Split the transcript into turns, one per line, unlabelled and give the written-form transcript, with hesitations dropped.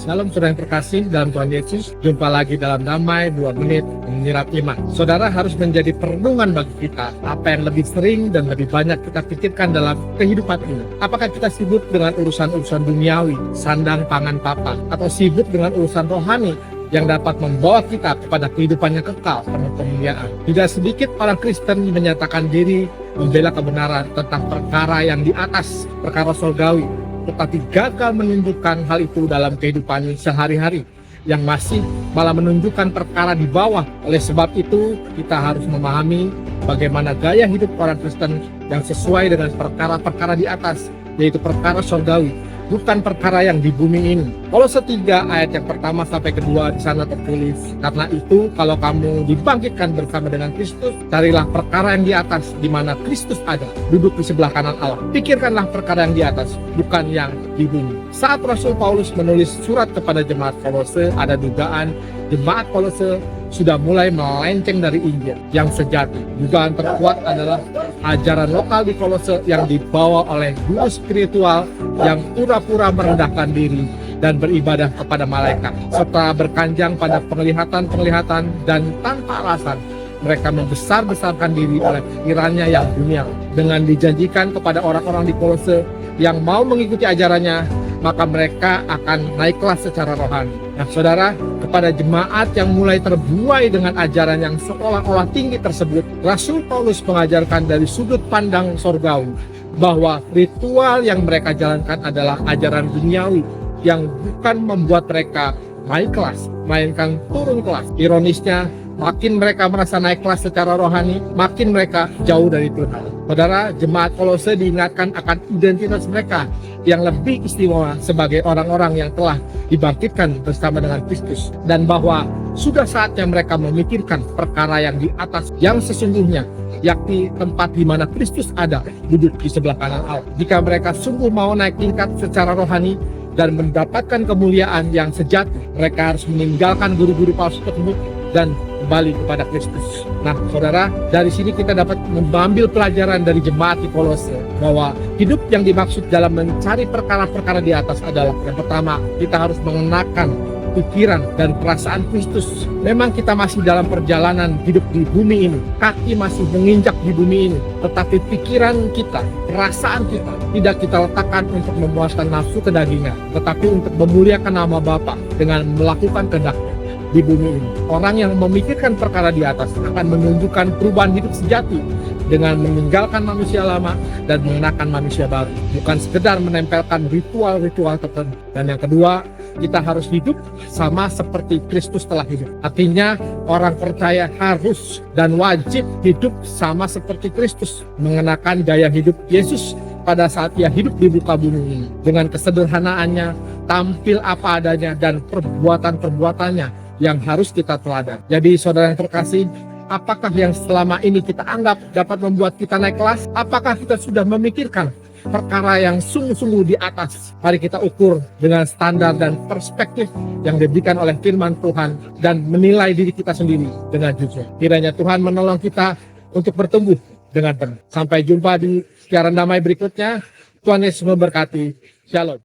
Shalom saudara yang terkasih dalam Tuhan Yesus. Jumpa lagi dalam Damai 2 Menit Menyirap Iman. Saudara harus menjadi perenungan bagi kita. Apa yang lebih sering dan lebih banyak kita pikirkan dalam kehidupan ini? Apakah kita sibuk dengan urusan-urusan duniawi, sandang pangan papan, atau sibuk dengan urusan rohani yang dapat membawa kita kepada kehidupan yang kekal penuh kemuliaan? Tidak sedikit orang Kristen menyatakan diri membela kebenaran tentang perkara yang di atas, perkara surgawi, tetapi gagal menunjukkan hal itu dalam kehidupan sehari-hari, yang masih malah menunjukkan perkara di bawah. Oleh sebab itu, kita harus memahami bagaimana gaya hidup orang Kristen yang sesuai dengan perkara-perkara di atas, yaitu perkara surgawi, bukan perkara yang di bumi ini. Kolose 3 ayat yang pertama sampai kedua di sana tertulis, karena itu kalau kamu dibangkitkan bersama dengan Kristus, carilah perkara yang di atas, di mana Kristus ada, duduk di sebelah kanan Allah. Pikirkanlah perkara yang di atas, bukan yang di bumi. Saat Rasul Paulus menulis surat kepada jemaat Kolose, ada dugaan jemaat Kolose sudah mulai melenceng dari Injil yang sejati. Dugaan terkuat adalah ajaran lokal di Kolose yang dibawa oleh guru spiritual yang pura-pura merendahkan diri dan beribadah kepada malaikat, serta berkanjang pada penglihatan-penglihatan, dan tanpa alasan mereka membesar-besarkan diri oleh pikirannya yang dunia. Dengan dijanjikan kepada orang-orang di Kolose yang mau mengikuti ajarannya, maka mereka akan naik kelas secara rohani. Nah saudara, kepada jemaat yang mulai terbuai dengan ajaran yang seolah-olah tinggi tersebut, Rasul Paulus mengajarkan dari sudut pandang surgawi bahwa ritual yang mereka jalankan adalah ajaran duniawi yang bukan membuat mereka naik kelas, melainkan turun kelas. Ironisnya, makin mereka merasa naik kelas secara rohani, makin mereka jauh dari Tuhan. Saudara, jemaat Kolose diingatkan akan identitas mereka yang lebih istimewa sebagai orang-orang yang telah dibangkitkan bersama dengan Kristus, dan bahwa sudah saatnya mereka memikirkan perkara yang di atas, yang sesungguhnya, yakni tempat di mana Kristus ada, duduk di sebelah kanan Allah. Jika mereka sungguh mau naik tingkat secara rohani dan mendapatkan kemuliaan yang sejati, mereka harus meninggalkan guru-guru palsu tersebut dan kembali kepada Kristus. Nah saudara, dari sini kita dapat mengambil pelajaran dari jemaat di Kolose, bahwa hidup yang dimaksud dalam mencari perkara-perkara di atas adalah, yang pertama, kita harus mengenakan pikiran dan perasaan Kristus. Memang kita masih dalam perjalanan hidup di bumi ini, kaki masih menginjak di bumi ini, tetapi pikiran kita, perasaan kita tidak kita letakkan untuk memuaskan nafsu kedagingan, tetapi untuk memuliakan nama Bapa dengan melakukan kehendak-Nya di bumi ini. Orang yang memikirkan perkara di atas akan menunjukkan perubahan hidup sejati dengan meninggalkan manusia lama dan mengenakan manusia baru, bukan sekedar menempelkan ritual-ritual tertentu. Dan yang kedua, kita harus hidup sama seperti Kristus telah hidup. Artinya orang percaya harus dan wajib hidup sama seperti Kristus, mengenakan gaya hidup Yesus pada saat Ia hidup di muka bumi ini, dengan kesederhanaannya, tampil apa adanya, dan perbuatan-perbuatannya yang harus kita teladan. Jadi saudara yang terkasih, apakah yang selama ini kita anggap dapat membuat kita naik kelas? Apakah kita sudah memikirkan perkara yang sungguh-sungguh di atas? Mari kita ukur dengan standar dan perspektif yang diberikan oleh firman Tuhan dan menilai diri kita sendiri dengan jujur. Kiranya Tuhan menolong kita untuk bertumbuh dengan benar. Sampai jumpa di siaran damai berikutnya. Tuhan Yesus memberkati. Shalom.